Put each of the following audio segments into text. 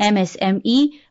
MSME,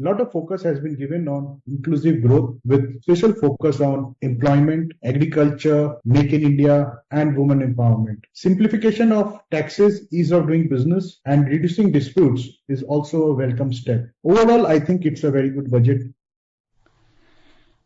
lot of focus has been given on inclusive growth with special focus on employment, agriculture, make in India and women empowerment. Simplification of taxes, ease of doing business and reducing disputes is also a welcome step. Overall, I think it's a very good budget.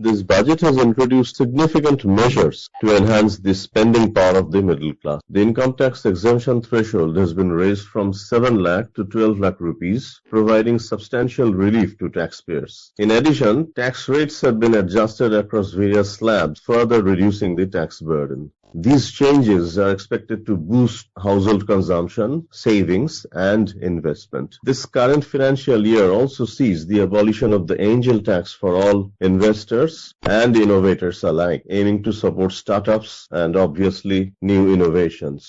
This budget has introduced significant measures to enhance the spending power of the middle class. The income tax exemption threshold has been raised from 7 lakh to 12 lakh rupees, providing substantial relief to taxpayers. In addition, tax rates have been adjusted across various slabs, further reducing the tax burden. These changes are expected to boost household consumption, savings, and investment. This current financial year also sees the abolition of the angel tax for all investors and innovators alike, aiming to support startups and obviously new innovations.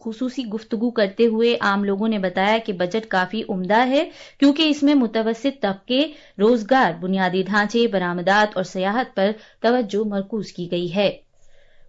خصوصی گفتگو کرتے ہوئے عام لوگوں نے بتایا کہ budget کافی عمدہ ہے کیونکہ اس میں متوسط طبقے، روزگار، بنیادی ڈھانچے، برآمدات اور سیاحت پر توجہ مرکوز کی گئی ہے۔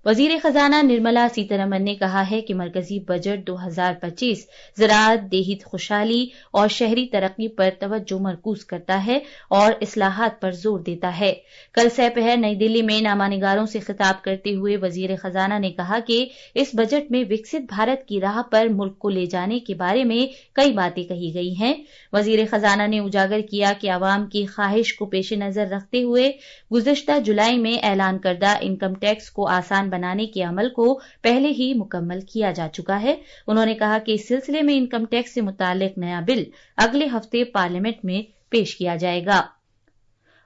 وزیر خزانہ نرملا سیتارمن نے کہا ہے کہ مرکزی بجٹ 2025 زراعت، دیہی خوشحالی اور شہری ترقی پر توجہ مرکوز کرتا ہے اور اصلاحات پر زور دیتا ہے۔ کل سپہر نئی دلی میں نامہ نگاروں سے خطاب کرتے ہوئے وزیر خزانہ نے کہا کہ اس بجٹ میں وکست بھارت کی راہ پر ملک کو لے جانے کے بارے میں کئی باتیں کہی گئی ہیں۔ وزیر خزانہ نے اجاگر کیا کہ عوام کی خواہش کو پیش نظر رکھتے ہوئے گزشتہ جولائی میں اعلان کردہ انکم ٹیکس کو آسان بنانے کے عمل کو پہلے ہی مکمل کیا جا چکا ہے۔ انہوں نے کہا کہ اس سلسلے میں انکم ٹیکس سے متعلق نیا بل اگلے ہفتے پارلیمنٹ میں پیش کیا جائے گا۔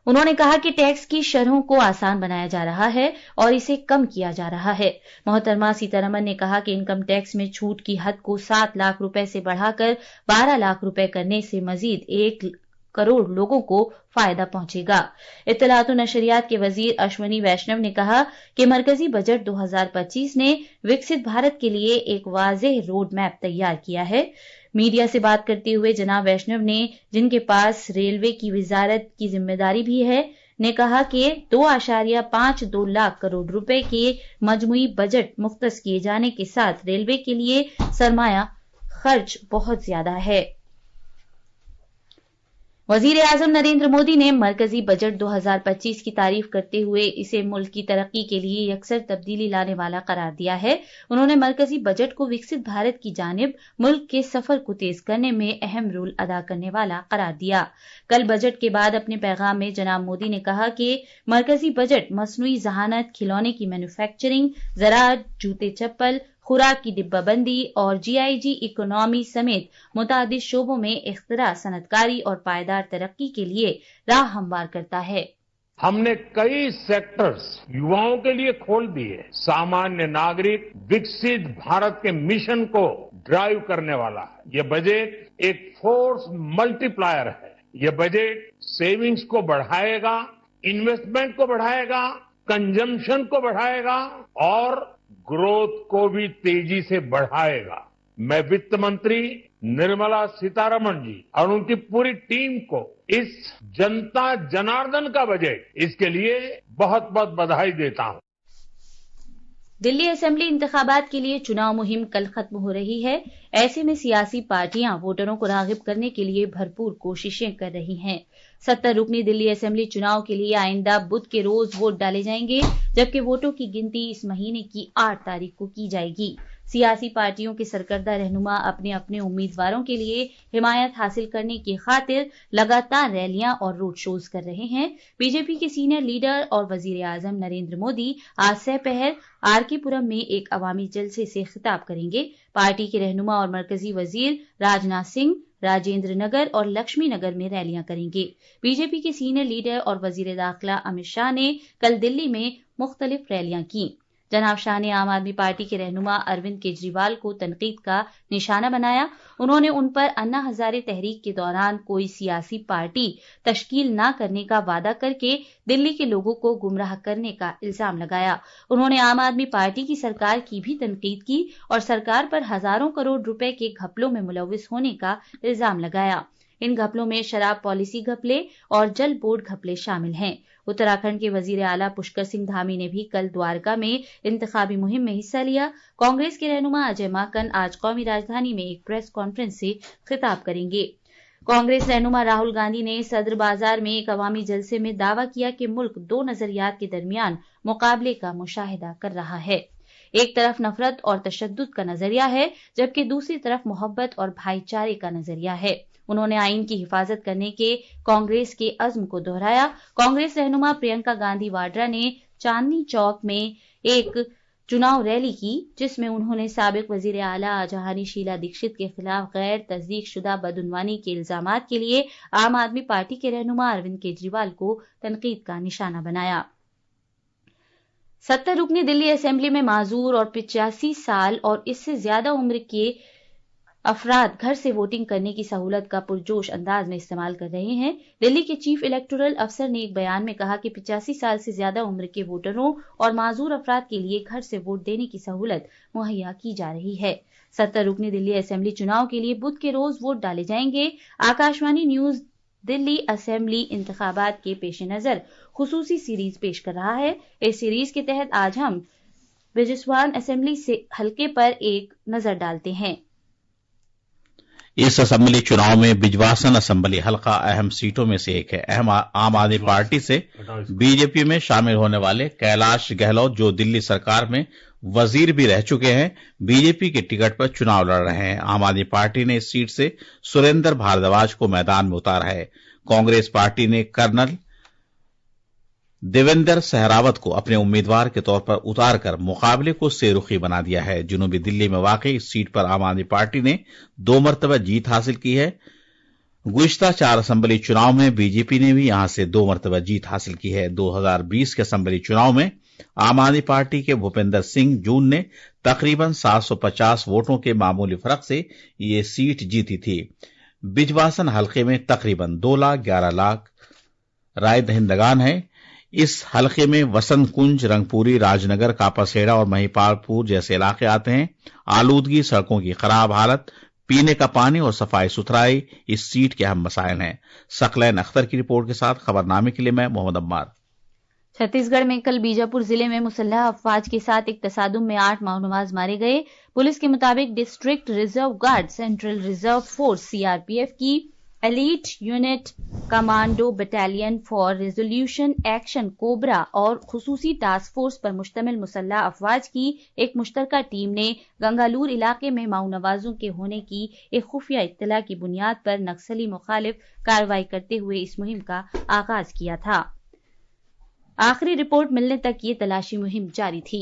انہوں نے کہا کہ ٹیکس کی شرحوں کو آسان بنایا جا رہا ہے اور اسے کم کیا جا رہا ہے۔ محترمہ سیتارمن نے کہا کہ انکم ٹیکس میں چھوٹ کی حد کو 7 لاکھ روپے سے بڑھا کر 12 لاکھ روپے کرنے سے مزید 1 کروڑ لوگوں کو فائدہ پہنچے گا۔ اطلاعات و نشریات کے وزیر اشونی ویشنو نے کہا کہ مرکزی بجٹ 2025 نے وکست بھارت کے لیے ایک واضح روڈ میپ تیار کیا ہے۔ میڈیا سے بات کرتے ہوئے جناب ویشنو نے، جن کے پاس ریلوے کی وزارت کی ذمہ داری بھی ہے، نے کہا کہ 2.52 لاکھ کروڑ روپے کے مجموعی بجٹ مختص کیے جانے کے ساتھ ریلوے کے لیے سرمایہ خرچ بہت زیادہ ہے۔ وزیر اعظم نریندر مودی نے مرکزی بجٹ 2025 کی تعریف کرتے ہوئے اسے ملک کی ترقی کے لیے یکسر تبدیلی لانے والا قرار دیا ہے۔ انہوں نے مرکزی بجٹ کو وکست بھارت کی جانب ملک کے سفر کو تیز کرنے میں اہم رول ادا کرنے والا قرار دیا۔ کل بجٹ کے بعد اپنے پیغام میں جناب مودی نے کہا کہ مرکزی بجٹ مصنوعی ذہانت، کھلونے کی مینوفیکچرنگ، زراعت، جوتے چپل، خوراک کی ڈبہ بندی اور GIG اکنامی سمیت متعدد شعبوں میں اختراع، صنعت کاری اور پائیدار ترقی کے لیے راہ ہموار کرتا ہے۔ ہم نے کئی سیکٹرز یواؤں کے لیے کھول دیے۔ سامانیہ ناگرک وکست بھارت کے مشن کو ڈرائیو کرنے والا ہے۔ یہ بجٹ ایک فورس ملٹی پلائر ہے۔ یہ بجٹ سیونگز کو بڑھائے گا، انویسٹمنٹ کو بڑھائے گا، کنزمپشن کو بڑھائے گا اور گروتھ کو بھی تیزی سے بڑھائے گا۔ میں وت منتری نرملا سیتارمن جی اور ان کی پوری ٹیم کو اس جنتا جناردن کا بجٹ، اس کے لیے بہت بہت بدھائی دیتا ہوں۔ دلی اسمبلی انتخابات کے لیے چناؤ مہم کل ختم ہو رہی ہے۔ ایسے میں سیاسی پارٹیاں ووٹروں کو راغب کرنے کے لیے بھرپور کوششیں کر رہی ہیں۔ 70 رکنی دلی اسمبلی چناؤ کے لیے آئندہ بدھ کے روز ووٹ ڈالے جائیں گے، جبکہ ووٹوں کی گنتی اس مہینے کی 8 تاریخ کو کی جائے گی۔ سیاسی پارٹیوں کے سرکردہ رہنما اپنے اپنے امیدواروں کے لیے حمایت حاصل کرنے کی خاطر لگاتار ریلیاں اور روڈ شوز کر رہے ہیں۔ بی جے پی کے سینئر لیڈر اور وزیر اعظم نریندر مودی آج سپہر آر کے پورم میں ایک عوامی جلسے سے خطاب کریں گے۔ پارٹی کے رہنما اور مرکزی وزیر راجناتھ سنگھ راجندر نگر اور لکشمی نگر میں ریلیاں کریں گے۔ بی جے پی کے سینئر لیڈر اور وزیر داخلہ امت شاہ نے کل دلی میں مختلف ریلیاں کیں۔ جناب شاہ نے عام آدمی پارٹی کے رہنما اروند کیجریوال کو تنقید کا نشانہ بنایا۔ انہوں نے ان پر انا ہزارے تحریک کے دوران کوئی سیاسی پارٹی تشکیل نہ کرنے کا وعدہ کر کے دلی کے لوگوں کو گمراہ کرنے کا الزام لگایا۔ انہوں نے عام آدمی پارٹی کی سرکار کی بھی تنقید کی اور سرکار پر ہزاروں کروڑ روپے کے گھپلوں میں ملوث ہونے کا الزام لگایا۔ ان گھپلوں میں شراب پالیسی گھپلے اور جل بورڈ گھپلے شامل ہیں۔ اتراکھنڈ کے وزیر اعلیٰ پشکر سنگھ دھامی نے بھی کل دوارکا میں انتخابی مہم میں حصہ لیا۔ کانگریس کے رہنما اجے ماکن آج قومی راجدھانی میں ایک پریس کانفرنس سے خطاب کریں گے۔ کانگریس رہنما راہل گاندھی نے صدر بازار میں ایک عوامی جلسے میں دعویٰ کیا کہ ملک 2 نظریات کے درمیان مقابلے کا مشاہدہ کر رہا ہے۔ ایک طرف نفرت اور تشدد کا نظریہ ہے، جبکہ دوسری طرف محبت اور بھائی چارے کا نظریہ ہے۔ انہوں نے آئین کی حفاظت کرنے کے کانگریس کے عزم کو دہرایا۔ کانگریس رہنما پرینکا گاندھی واڈرا نے چاندنی چوک میں ایک چناؤ ریلی کی، جس میں انہوں نے سابق وزیر اعلیٰ جہانی شیلا دیکشت کے خلاف غیر تصدیق شدہ بدعنوانی کے الزامات کے لیے عام آدمی پارٹی کے رہنما اروند کیجریوال کو تنقید کا نشانہ بنایا۔ 70 رکنی دلی اسمبلی میں معذور اور 85 سال اور اس سے زیادہ عمر کے افراد گھر سے ووٹنگ کرنے کی سہولت کا پرجوش انداز میں استعمال کر رہے ہیں۔ دلی کے چیف الیکٹورل افسر نے ایک بیان میں کہا کہ 85 سال سے زیادہ عمر کے ووٹروں اور معذور افراد کے لیے گھر سے ووٹ دینے کی سہولت مہیا کی جا رہی ہے۔ 70 رکنی دلی اسمبلی چناؤ کے لیے بدھ کے روز ووٹ ڈالے جائیں گے۔ آکاشوانی نیوز دلی اسمبلی انتخابات کے پیش نظر خصوصی سیریز پیش کر رہا ہے۔ اس سیریز کے تحت آج ہم بجسوان اسمبلی سے حلقے پر ایک نظر ڈالتے ہیں۔ اس اسمبلی چناؤ میں بجواسن اسمبلی حلقہ اہم سیٹوں میں سے ایک ہے۔ عام آدمی پارٹی سے بی جے پی میں شامل ہونے والے کیلاش گہلوت، جو دلی سرکار میں وزیر بھی رہ چکے ہیں، بی جے پی کے ٹکٹ پر چناؤ لڑ رہے ہیں۔ عام آدمی پارٹی نے اس سیٹ سے سریندر بھاردواج کو میدان میں اتارا ہے۔ کانگریس پارٹی نے کرنل دیویندر سہراوت کو اپنے امیدوار کے طور پر اتار کر مقابلے کو سے رخی بنا دیا ہے۔ جنوبی دلی میں واقع اس سیٹ پر عام آدمی پارٹی نے 2 مرتبہ جیت حاصل کی ہے۔ گزشتہ 4 اسمبلی چناؤ میں بی جے پی نے بھی یہاں سے 2 مرتبہ جیت حاصل کی ہے۔ 2020 کے اسمبلی چناؤ میں عام آدمی پارٹی کے بھوپندر سنگھ جون نے تقریباً 750 ووٹوں کے معمولی فرق سے یہ سیٹ جیتی تھی۔ بجواسن حلقے میں تقریباً 2,11,00,000 رائے دہندگان ہیں۔ اس حلقے میں وسنت کنج، رنگ پوری، راج نگر، کاپاسیڑا اور مہیپال پور جیسے علاقے آتے ہیں۔ آلودگی، سڑکوں کی خراب حالت، پینے کا پانی اور صفائی ستھرائی اس سیٹ کے اہم مسائل ہیں۔ ثقلین اختر کی رپورٹ کے ساتھ خبر نامے کے لیے میں محمد عمار۔ چھتیس گڑھ میں کل بیجاپور ضلع میں مسلح افواج کے ساتھ ایک تصادم میں 8 ماؤ نواز مارے گئے۔ پولیس کے مطابق district reserve guard, central reserve force CRPF کی elite unit, commando battalion for resolution action cobra اور خصوصی ٹاسک فورس پر مشتمل مسلح افواج کی ایک مشترکہ ٹیم نے گنگالور علاقے میں ماؤ نوازوں کے ہونے کی ایک خفیہ اطلاع کی بنیاد پر نکسلی مخالف کارروائی کرتے ہوئے اس مہم کا آغاز کیا تھا۔ آخری رپورٹ ملنے تک یہ تلاشی مہم جاری تھی۔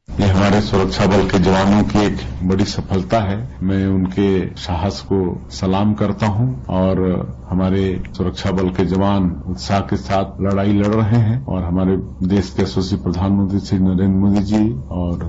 یہ ہمارے سرکشا بل کے جوانوں کی ایک بڑی سفلتا ہے۔ میں ان کے ساہس کو سلام کرتا ہوں اور ہمارے سرکشا بل کے جوان اتساہ کے ساتھ لڑائی لڑ رہے ہیں اور ہمارے دیش کے یشسوی پردھان منتری شری نریندر مودی جی اور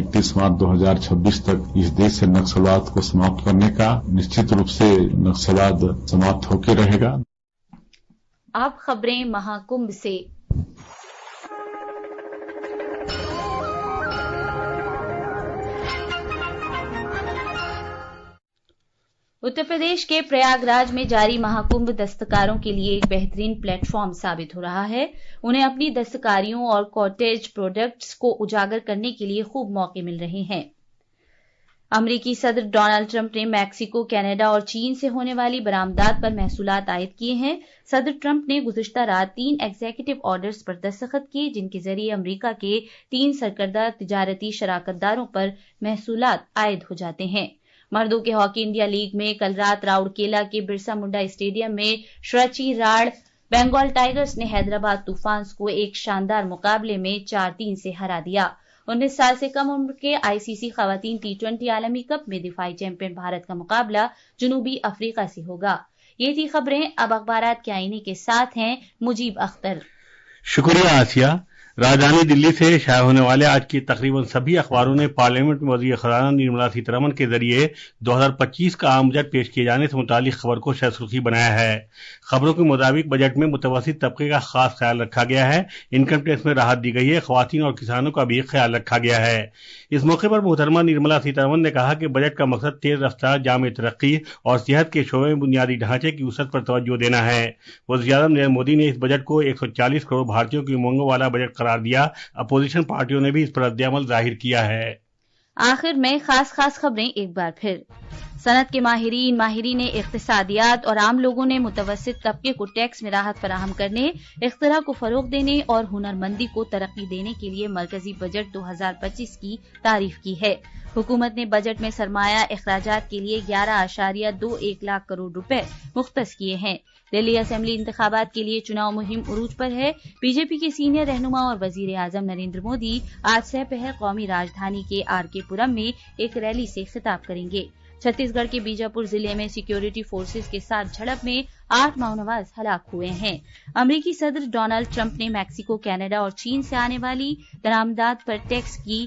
31 مارچ 2026 تک اس دیش سے نکسلواد کو سماپت کرنے کا، نشچت روپ سے نکسلواد سماپت ہو کے رہے گا۔ اب خبریں مہاکمبھ سے۔ اتر پردیش کے پریاگ راج میں جاری مہاکمبھ دستکاروں کے لیے ایک بہترین پلیٹ فارم ثابت ہو رہا ہے۔ انہیں اپنی دستکاریوں اور کاٹیج پروڈکٹس کو اجاگر کرنے کے لیے خوب موقع مل رہے ہیں۔ امریکی صدر ڈونلڈ ٹرمپ نے میکسیکو، کینیڈا اور چین سے ہونے والی برآمدات پر محصولات عائد کیے ہیں۔ صدر ٹرمپ نے گزشتہ رات 3 ایگزیکٹو آرڈرز پر دستخط کیے، جن کے ذریعے امریکہ کے 3 سرکردہ تجارتی شراکت داروں پر محصولات عائد ہو جاتے ہیں۔ مردوں کے ہاکی انڈیا لیگ میں کل رات راؤرکیلا کے برسا منڈا اسٹیڈیم میں شرچی راڑ بنگال ٹائگرز نے حیدرآباد طوفانز کو ایک شاندار مقابلے میں 4-3 سے ہرا دیا۔ 19 سال سے کم عمر کے ICC خواتین T20 عالمی کپ میں دفاعی چیمپئن بھارت کا مقابلہ جنوبی افریقہ سے ہوگا۔ یہ تھی خبریں۔ اب اخبارات کے آئینے کے ساتھ ہیں مجیب اختر۔ شکریہ آسیہ۔ راجدھانی دلی سے شائع ہونے والے آج کی تقریباً سبھی اخباروں نے پارلیمنٹ میں وزیر خزانہ نرملا سیتارمن کے ذریعے 2025 کا عام بجٹ پیش کیے جانے سے متعلق خبر کو شہ سرخی بنایا ہے۔ خبروں کے مطابق بجٹ میں متوسط طبقے کا خاص خیال رکھا گیا ہے، انکم ٹیکس میں راحت دی گئی ہے، خواتین اور کسانوں کا بھی خیال رکھا گیا ہے۔ اس موقع پر محترمہ نرملا سیتارمن نے کہا کہ بجٹ کا مقصد تیز رفتار جامع ترقی اور صحت کے شعبے میں بنیادی ڈھانچے کی وسعت پر توجہ دینا ہے۔ وزیر اعظم نریندر مودی نے اس بجٹ کو 140 کروڑ بھارتیوں کی امنگوں والا بجٹ قرار دیا۔ اپوزیشن پارٹیوں نے بھی اس پر رد عمل ظاہر کیا ہے۔ آخر میں خاص خبریں ایک بار پھر۔ صنعت کے ماہرین اقتصادیات اور عام لوگوں نے متوسط طبقے کو ٹیکس میں راحت فراہم کرنے، اختراع کو فروغ دینے اور ہنرمندی کو ترقی دینے کے لیے مرکزی بجٹ 2025 کی تعریف کی ہے۔ حکومت نے بجٹ میں سرمایہ اخراجات کے لیے 11.21 لاکھ کروڑ روپے مختص کیے ہیں۔ دلی اسمبلی انتخابات کے لیے چناؤ مہم عروج پر ہے۔ بی جے پی کے سینئر رہنما اور وزیر اعظم نریندر مودی آج سہ پہر قومی راجدھانی کے RK پورم میں ایک ریلی سے خطاب کریں گے۔ چھتیس گڑھ کے بیجاپور ضلع میں سیکیورٹی فورسز کے ساتھ جھڑپ میں 8 ماؤ نواز ہلاک ہوئے ہیں۔ امریکی صدر ڈونلڈ ٹرمپ نے میکسیکو، کینیڈا اور چین سے آنے والی درآمدات پر ٹیکس کی